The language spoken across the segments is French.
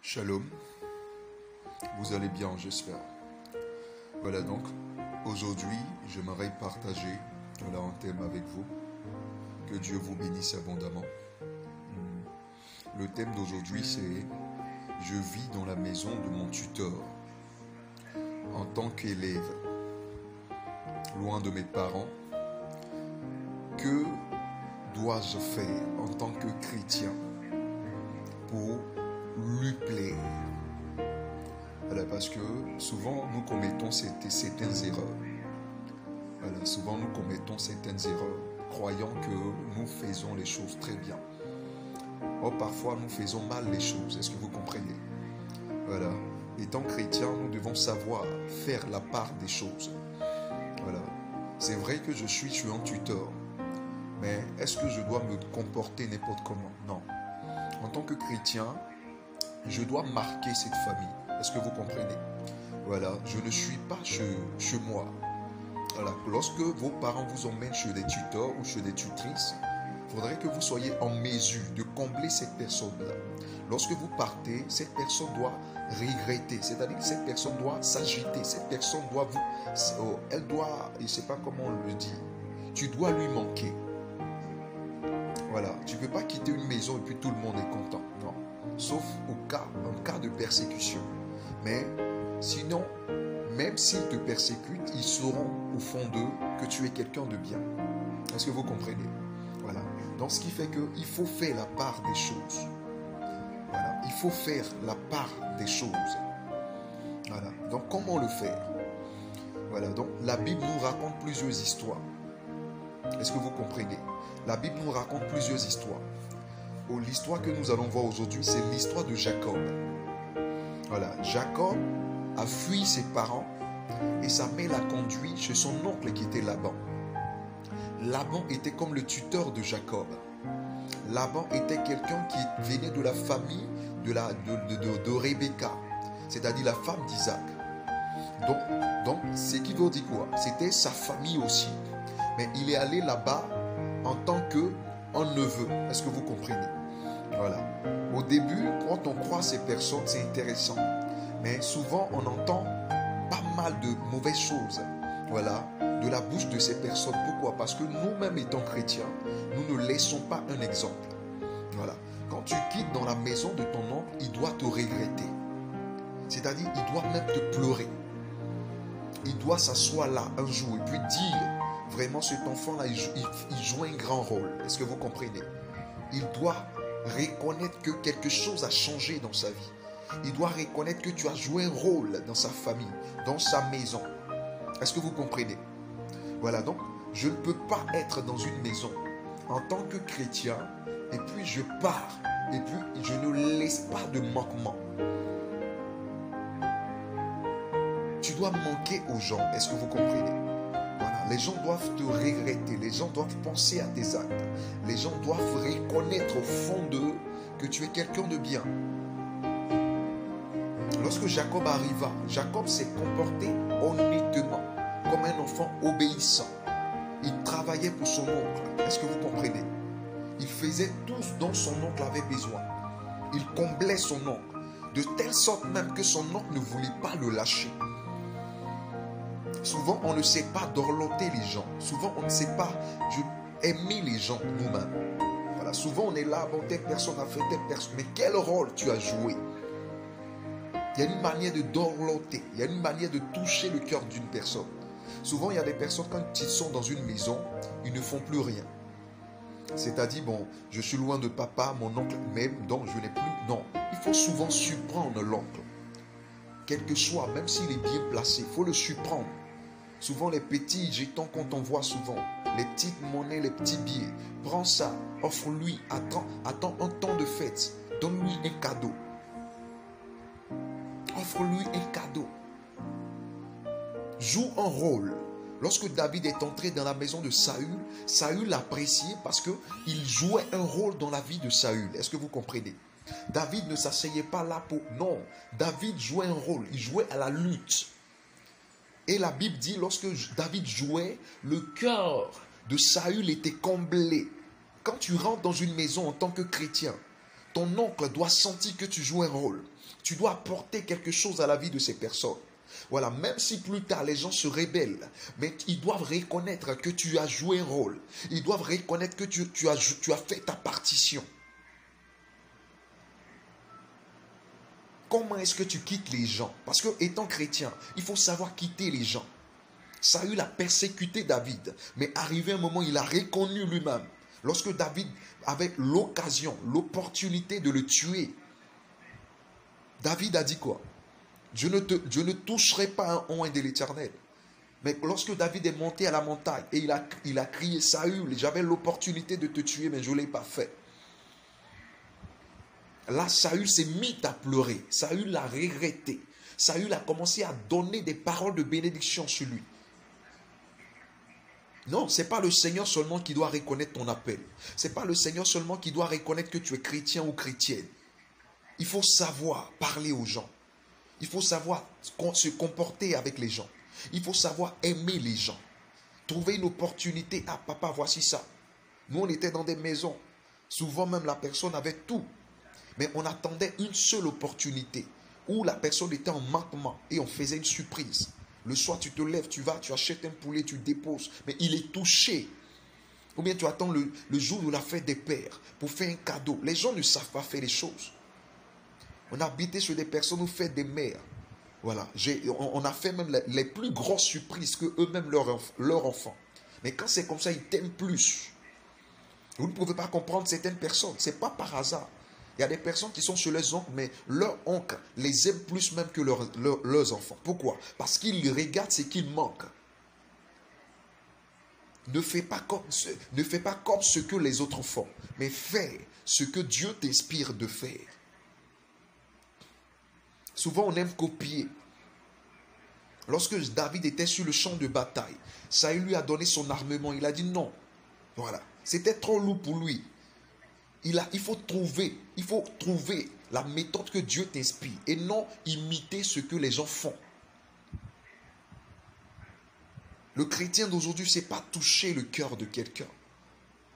Shalom, vous allez bien, j'espère. Voilà donc, aujourd'hui, j'aimerais partager un thème avec vous. Que Dieu vous bénisse abondamment. Le thème d'aujourd'hui, c'est « Je vis dans la maison de mon tuteur en tant qu'élève, loin de mes parents. Que dois-je faire en tant que chrétien pour lui plaire ?» Voilà, parce que souvent nous commettons certaines erreurs. Voilà, souvent nous commettons certaines erreurs, croyant que nous faisons les choses très bien. Or, parfois nous faisons mal les choses. Est-ce que vous comprenez? Voilà. Étant chrétien, nous devons savoir faire la part des choses. Voilà. C'est vrai que je suis un tuteur, mais est-ce que je dois me comporter n'importe comment? Non. En tant que chrétien, je dois marquer cette famille. Est-ce que vous comprenez? Voilà, je ne suis pas chez moi. Voilà, lorsque vos parents vous emmènent chez des tuteurs ou chez des tutrices, il faudrait que vous soyez en mesure de combler cette personne-là. Lorsque vous partez, cette personne doit regretter, c'est-à-dire que cette personne doit s'agiter, cette personne doit elle doit, je ne sais pas comment on le dit, tu dois lui manquer. Voilà, tu ne peux pas quitter une maison et puis tout le monde est content. Non, sauf en cas de persécution. Mais sinon, même s'ils te persécutent, ils sauront au fond d'eux que tu es quelqu'un de bien. Est-ce que vous comprenez? Voilà. Donc ce qui fait qu'il faut faire la part des choses. Voilà. Il faut faire la part des choses. Voilà. Donc comment le faire? Voilà. Donc la Bible nous raconte plusieurs histoires. Est-ce que vous comprenez? La Bible nous raconte plusieurs histoires. L'histoire que nous allons voir aujourd'hui, c'est l'histoire de Jacob. Voilà, Jacob a fui ses parents et sa mère l'a conduit chez son oncle qui était Laban. Laban était comme le tuteur de Jacob. Laban était quelqu'un qui venait de la famille de Rebecca, c'est-à-dire la femme d'Isaac. Donc, ce qui veut dire quoi? C'était sa famille aussi. Mais il est allé là-bas en tant qu'un neveu. Est-ce que vous comprenez? Voilà. Au début, quand on croit ces personnes, c'est intéressant. Mais souvent, on entend pas mal de mauvaises choses. Voilà, de la bouche de ces personnes. Pourquoi? Parce que nous-mêmes étant chrétiens, nous ne laissons pas un exemple. Voilà. Quand tu quittes dans la maison de ton oncle, il doit te regretter. C'est-à-dire, il doit même te pleurer. Il doit s'asseoir là un jour et puis dire, vraiment cet enfant-là, il joue un grand rôle. Est-ce que vous comprenez? Il doit reconnaître que quelque chose a changé dans sa vie. Il doit reconnaître que tu as joué un rôle dans sa famille, dans sa maison. Est-ce que vous comprenez? Voilà, donc je ne peux pas être dans une maison en tant que chrétien et puis je pars et puis je ne laisse pas de manquement. Tu dois manquer aux gens. Est-ce que vous comprenez? Voilà, les gens doivent te regretter, les gens doivent penser à tes actes, les gens doivent reconnaître au fond d'eux que tu es quelqu'un de bien. Lorsque Jacob arriva, Jacob s'est comporté honnêtement, comme un enfant obéissant. Il travaillait pour son oncle. Est-ce que vous comprenez? Il faisait tout ce dont son oncle avait besoin. Il comblait son oncle, de telle sorte même que son oncle ne voulait pas le lâcher. Souvent, on ne sait pas dorloter les gens. Souvent, on ne sait pas aimer les gens nous-mêmes. Voilà, souvent, on est là, bon, telle personne a fait telle personne. Mais quel rôle tu as joué? Il y a une manière de dorloter. Il y a une manière de toucher le cœur d'une personne. Souvent, il y a des personnes, quand ils sont dans une maison, ils ne font plus rien. C'est-à-dire, bon, je suis loin de papa, mon oncle même, donc je n'ai plus... Non, il faut souvent surprendre l'oncle. Quel que soit, même s'il est bien placé, il faut le surprendre. Souvent, les petits jetons qu'on t'envoie souvent, les petites monnaies, les petits billets, prends ça, offre-lui, attends un temps de fête, donne-lui un cadeau. Offre-lui un cadeau. Joue un rôle. Lorsque David est entré dans la maison de Saül, Saül l'appréciait parce qu'il jouait un rôle dans la vie de Saül. Est-ce que vous comprenez? David ne s'asseyait pas là pour... Non, David jouait un rôle. Il jouait à la lutte. Et la Bible dit, lorsque David jouait, le cœur de Saül était comblé. Quand tu rentres dans une maison en tant que chrétien, ton oncle doit sentir que tu joues un rôle. Tu dois apporter quelque chose à la vie de ces personnes. Voilà, même si plus tard les gens se rebellent, mais ils doivent reconnaître que tu as joué un rôle. Ils doivent reconnaître que tu as fait ta partition. Comment est-ce que tu quittes les gens? Parce que étant chrétien, il faut savoir quitter les gens. Saül a persécuté David, mais arrivé un moment, il a reconnu lui-même. Lorsque David avait l'occasion, l'opportunité de le tuer, David a dit quoi? Je ne toucherai pas un oint de l'Éternel. Mais lorsque David est monté à la montagne et il a crié, Saül, j'avais l'opportunité de te tuer, mais je ne l'ai pas fait. Là, Saül s'est mis à pleurer. Saül l'a regretté. Saül a commencé à donner des paroles de bénédiction sur lui. Non, ce n'est pas le Seigneur seulement qui doit reconnaître ton appel. Ce n'est pas le Seigneur seulement qui doit reconnaître que tu es chrétien ou chrétienne. Il faut savoir parler aux gens. Il faut savoir se comporter avec les gens. Il faut savoir aimer les gens. Trouver une opportunité. Ah, papa, voici ça. Nous, on était dans des maisons. Souvent, même la personne avait tout. Mais on attendait une seule opportunité où la personne était en manquement et on faisait une surprise. Le soir, tu te lèves, tu vas, tu achètes un poulet, tu déposes. Mais il est touché. Ou bien tu attends le jour de la fête des pères pour faire un cadeau. Les gens ne savent pas faire les choses. On a habité chez des personnes ou fait des mères. Voilà. On a fait même les plus grosses surprises que eux-mêmes leurs enfants. Mais quand c'est comme ça, ils t'aiment plus. Vous ne pouvez pas comprendre certaines personnes. Ce n'est pas par hasard. Il y a des personnes qui sont chez leurs oncles, mais leurs oncles les aiment plus même que leurs enfants. Pourquoi? Parce qu'ils regardent ce qu'ils manquent. Ne fais pas comme ce que les autres font, mais fais ce que Dieu t'inspire de faire. Souvent, on aime copier. Lorsque David était sur le champ de bataille, Saül lui a donné son armement. Il a dit non. Voilà. C'était trop lourd pour lui. Il faut trouver la méthode que Dieu t'inspire et non imiter ce que les gens font. Le chrétien d'aujourd'hui, ce n'est pas toucher le cœur de quelqu'un.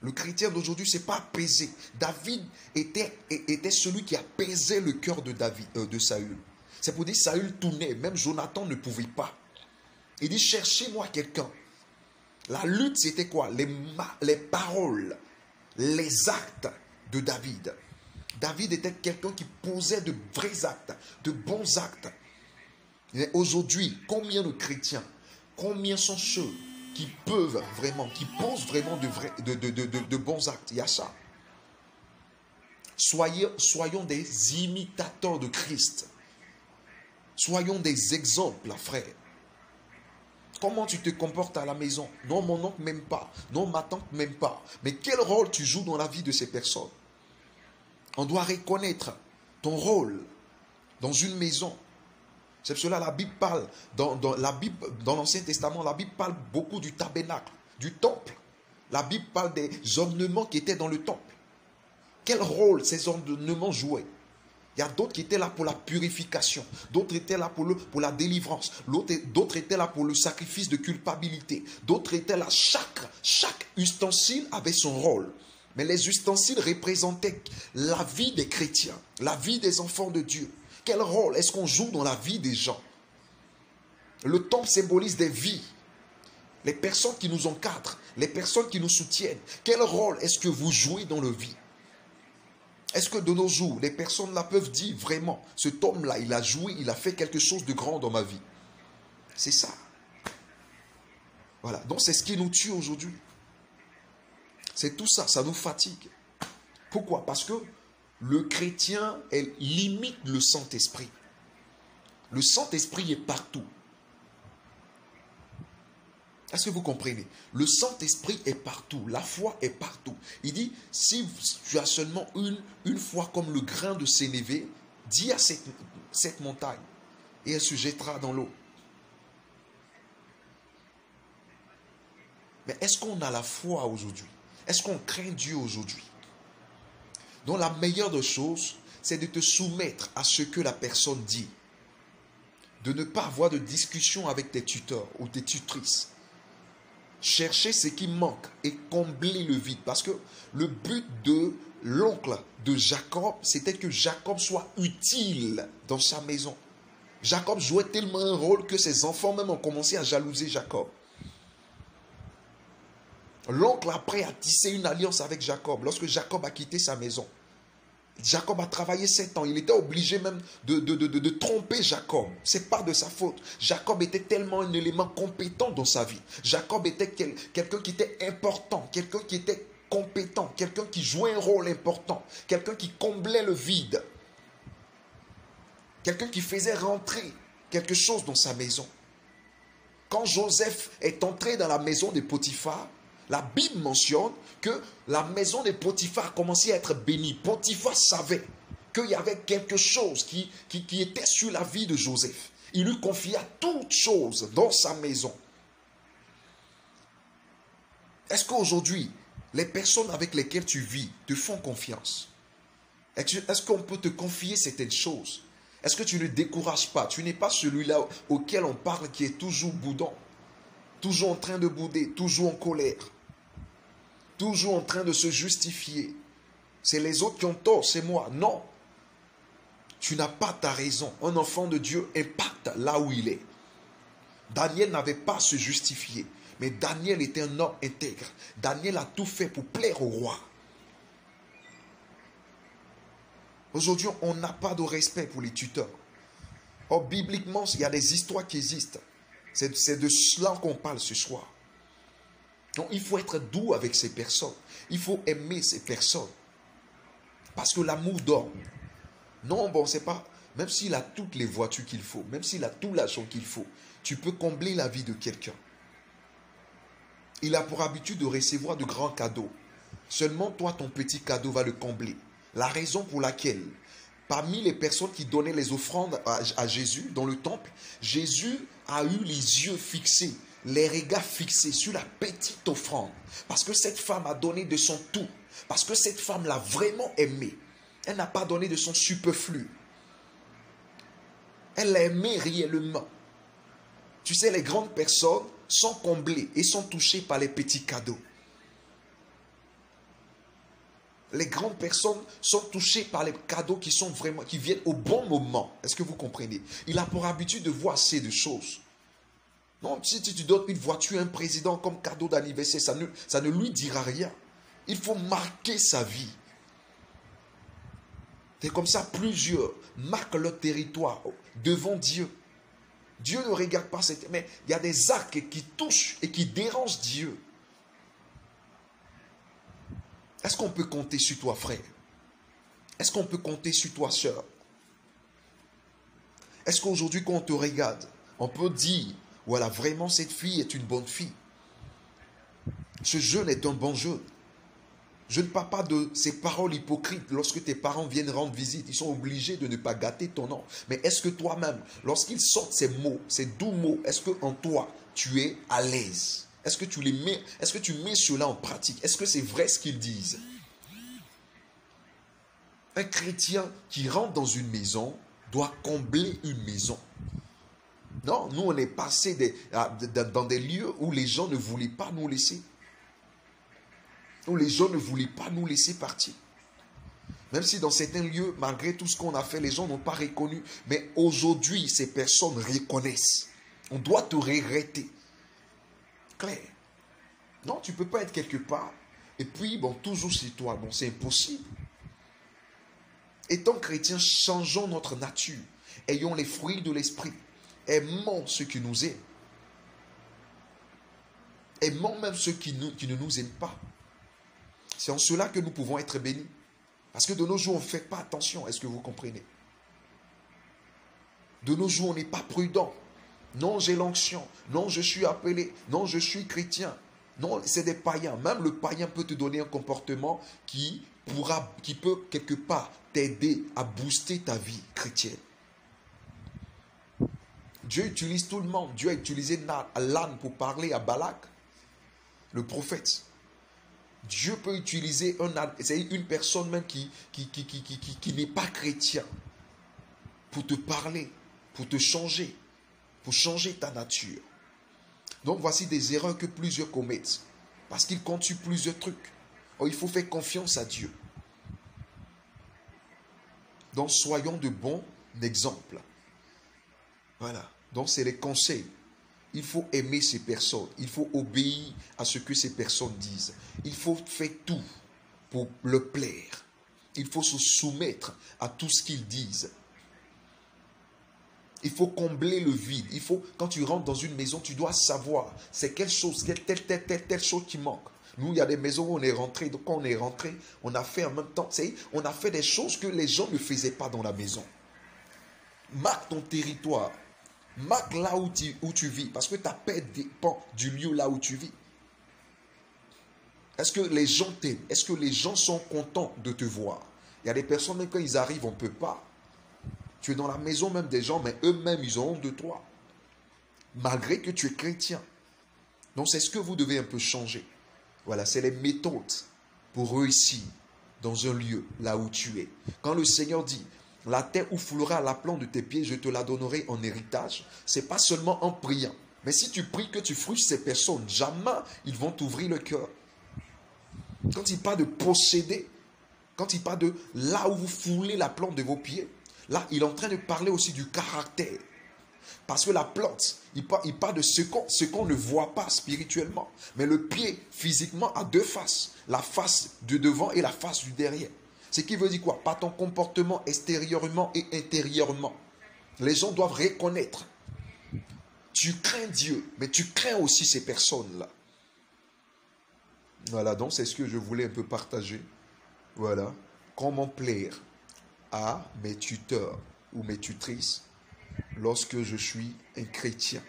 Le chrétien d'aujourd'hui, ce n'est pas apaiser. David était celui qui apaisait le cœur de Saül. C'est pour dire que Saül tournait, même Jonathan ne pouvait pas. Il dit, cherchez-moi quelqu'un. La lutte, c'était quoi? Les paroles, les actes de David. David était quelqu'un qui posait de vrais actes, de bons actes. Mais aujourd'hui, combien de chrétiens, combien sont ceux qui peuvent vraiment, qui posent vraiment de bons actes? Il y a ça. Soyons des imitateurs de Christ. Soyons des exemples, frère. Comment tu te comportes à la maison? Non, mon oncle m'aime pas. Non, ma tante m'aime pas. Mais quel rôle tu joues dans la vie de ces personnes? On doit reconnaître ton rôle dans une maison. C'est pour cela que la Bible parle, dans l'Ancien Testament, la Bible parle beaucoup du tabernacle, du temple. La Bible parle des ornements qui étaient dans le temple. Quel rôle ces ornements jouaient? Il y a d'autres qui étaient là pour la purification. D'autres étaient là pour la délivrance. D'autres étaient là pour le sacrifice de culpabilité. D'autres étaient là. Chaque ustensile avait son rôle. Mais les ustensiles représentaient la vie des chrétiens, la vie des enfants de Dieu. Quel rôle est-ce qu'on joue dans la vie des gens? Le temple symbolise des vies. Les personnes qui nous encadrent, les personnes qui nous soutiennent. Quel rôle est-ce que vous jouez dans leur vie? Est-ce que de nos jours, les personnes là peuvent dire vraiment, cet homme-là, il a joué, il a fait quelque chose de grand dans ma vie? C'est ça. Voilà. Donc c'est ce qui nous tue aujourd'hui. C'est tout ça, ça nous fatigue. Pourquoi? Parce que le chrétien, elle limite le Saint-Esprit. Le Saint-Esprit est partout. Est-ce que vous comprenez? Le Saint-Esprit est partout. La foi est partout. Il dit, si tu as seulement une foi comme le grain de sénévé, dis à cette montagne et elle se jettera dans l'eau. Mais est-ce qu'on a la foi aujourd'hui? Est-ce qu'on craint Dieu aujourd'hui? Donc la meilleure des choses, c'est de te soumettre à ce que la personne dit. De ne pas avoir de discussion avec tes tuteurs ou tes tutrices. Chercher ce qui manque et combler le vide. Parce que le but de l'oncle de Jacob, c'était que Jacob soit utile dans sa maison. Jacob jouait tellement un rôle que ses enfants même ont commencé à jalouser Jacob. L'oncle après a tissé une alliance avec Jacob. Lorsque Jacob a quitté sa maison, Jacob a travaillé 7 ans. Il était obligé même de tromper Jacob. Ce n'est pas de sa faute. Jacob était tellement un élément compétent dans sa vie. Jacob était quelqu'un qui était important, quelqu'un qui était compétent, quelqu'un qui jouait un rôle important, quelqu'un qui comblait le vide, quelqu'un qui faisait rentrer quelque chose dans sa maison. Quand Joseph est entré dans la maison de Potiphar, la Bible mentionne que la maison de Potiphar commençait à être bénie. Potiphar savait qu'il y avait quelque chose qui était sur la vie de Joseph. Il lui confia toutes choses dans sa maison. Est-ce qu'aujourd'hui, les personnes avec lesquelles tu vis te font confiance? Est-ce qu'on peut te confier certaines choses? Est-ce que tu ne décourages pas? Tu n'es pas celui-là auquel on parle qui est toujours boudant, toujours en train de bouder, toujours en colère, toujours en train de se justifier. C'est les autres qui ont tort, c'est moi. Non. Tu n'as pas ta raison. Un enfant de Dieu impacte là où il est. Daniel n'avait pas à se justifier. Mais Daniel était un homme intègre. Daniel a tout fait pour plaire au roi. Aujourd'hui, on n'a pas de respect pour les tuteurs. Or, bibliquement, il y a des histoires qui existent. C'est de cela qu'on parle ce soir. Donc, il faut être doux avec ces personnes. Il faut aimer ces personnes. Parce que l'amour dorme. Non, bon, c'est pas... Même s'il a toutes les voitures qu'il faut, même s'il a tout l'argent qu'il faut, tu peux combler la vie de quelqu'un. Il a pour habitude de recevoir de grands cadeaux. Seulement, toi, ton petit cadeau va le combler. La raison pour laquelle, parmi les personnes qui donnaient les offrandes à Jésus dans le temple, Jésus a eu les yeux fixés, les regards fixés sur la petite offrande. Parce que cette femme a donné de son tout. Parce que cette femme l'a vraiment aimé. Elle n'a pas donné de son superflu. Elle l'a aimé réellement. Tu sais, les grandes personnes sont comblées et sont touchées par les petits cadeaux. Les grandes personnes sont touchées par les cadeaux qui viennent au bon moment. Est-ce que vous comprenez? Il a pour habitude de voir assez de choses. Non, si tu donnes une voiture à un président comme cadeau d'anniversaire, ça ne lui dira rien. Il faut marquer sa vie. C'est comme ça, plusieurs marquent leur territoire devant Dieu. Dieu ne regarde pas cette... Mais il y a des actes qui touchent et qui dérangent Dieu. Est-ce qu'on peut compter sur toi, frère? Est-ce qu'on peut compter sur toi, sœur? Est-ce qu'aujourd'hui, quand on te regarde, on peut dire, voilà, vraiment, cette fille est une bonne fille. Ce jeune est un bon jeune. Je ne parle pas de ces paroles hypocrites. Lorsque tes parents viennent rendre visite, ils sont obligés de ne pas gâter ton nom. Mais est-ce que toi-même, lorsqu'ils sortent ces mots, ces doux mots, est-ce qu'en toi, tu es à l'aise? Est-ce que tu les mets, est-ce que tu mets cela en pratique? Est-ce que c'est vrai ce qu'ils disent? Un chrétien qui rentre dans une maison doit combler une maison. Non, nous on est passé dans des lieux où les gens ne voulaient pas nous laisser. Où les gens ne voulaient pas nous laisser partir. Même si dans certains lieux, malgré tout ce qu'on a fait, les gens n'ont pas reconnu. Mais aujourd'hui, ces personnes reconnaissent. On doit te regretter. Claire. Non, tu ne peux pas être quelque part. Et puis, bon, toujours chez toi. Bon, c'est impossible. Étant chrétiens, changeons notre nature. Ayons les fruits de l'esprit. Aimons ceux qui nous aiment. Aimons même ceux qui ne nous aiment pas. C'est en cela que nous pouvons être bénis. Parce que de nos jours, on ne fait pas attention. Est-ce que vous comprenez? De nos jours, on n'est pas prudent. Non, j'ai l'onction. Non, je suis appelé. Non, je suis chrétien. Non, c'est des païens. Même le païen peut te donner un comportement qui peut quelque part t'aider à booster ta vie chrétienne. Dieu utilise tout le monde. Dieu a utilisé l'âne pour parler à Balak, le prophète. Dieu peut utiliser une personne même qui n'est pas chrétien pour te parler, pour te changer, pour changer ta nature. Donc voici des erreurs que plusieurs commettent parce qu'ils comptent sur plusieurs trucs. Or, il faut faire confiance à Dieu. Donc soyons de bons exemples. Voilà. Donc c'est les conseils. Il faut aimer ces personnes. Il faut obéir à ce que ces personnes disent. Il faut faire tout pour le plaire. Il faut se soumettre à tout ce qu'ils disent. Il faut combler le vide. Il faut, quand tu rentres dans une maison, tu dois savoir c'est quelle chose, telle chose qui manque. Nous, il y a des maisons où on est rentré. Donc quand on est rentré, on a fait en même temps, on a fait des choses que les gens ne faisaient pas dans la maison. Marque ton territoire. Marque là où tu vis. Parce que ta paix dépend du lieu là où tu vis. Est-ce que les gens t'aiment? Est-ce que les gens sont contents de te voir? Il y a des personnes, même quand ils arrivent, on ne peut pas. Tu es dans la maison même des gens, mais eux-mêmes, ils ont honte de toi. Malgré que tu es chrétien. Donc, c'est ce que vous devez un peu changer. Voilà, c'est les méthodes pour réussir dans un lieu, là où tu es. Quand le Seigneur dit, la terre où foulera la plante de tes pieds, je te la donnerai en héritage, ce n'est pas seulement en priant. Mais si tu pries que tu frustres ces personnes, jamais ils vont t'ouvrir le cœur. Quand il parle de posséder, quand il parle de là où vous foulez la plante de vos pieds, là, il est en train de parler aussi du caractère. Parce que la plante, il parle de ce qu'on ne voit pas spirituellement. Mais le pied, physiquement, a deux faces. La face du devant et la face du derrière. Ce qui veut dire quoi? Par ton comportement extérieurement et intérieurement. Les gens doivent reconnaître. Tu crains Dieu, mais tu crains aussi ces personnes-là. Voilà, donc c'est ce que je voulais un peu partager. Voilà. Comment plaire à mes tuteurs ou mes tutrices lorsque je suis un chrétien.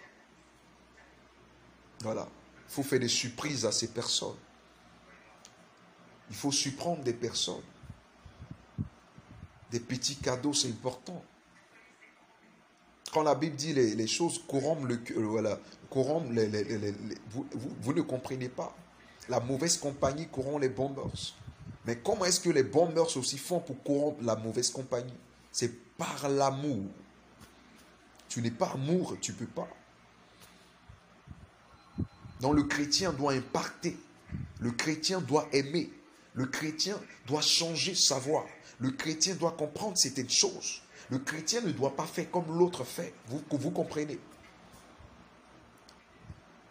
Voilà. Il faut faire des surprises à ces personnes. Il faut surprendre des personnes. Des petits cadeaux, c'est important. Quand la Bible dit les choses corrompent le cœur, voilà, corrompent vous ne comprenez pas. La mauvaise compagnie corrompt les bons mœurs. Mais comment est-ce que les bons mœurs aussi font pour corrompre la mauvaise compagnie? C'est par l'amour. Tu n'es pas amour, tu ne peux pas. Donc le chrétien doit impacter. Le chrétien doit aimer. Le chrétien doit changer sa voix. Le chrétien doit comprendre certaines choses. Le chrétien ne doit pas faire comme l'autre fait. Vous comprenez?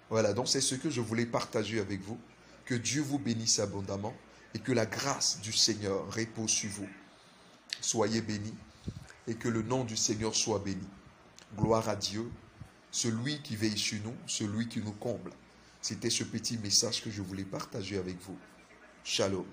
Voilà, donc c'est ce que je voulais partager avec vous. Que Dieu vous bénisse abondamment et que la grâce du Seigneur repose sur vous. Soyez bénis et que le nom du Seigneur soit béni. Gloire à Dieu, celui qui veille sur nous, celui qui nous comble. C'était ce petit message que je voulais partager avec vous. Shalom.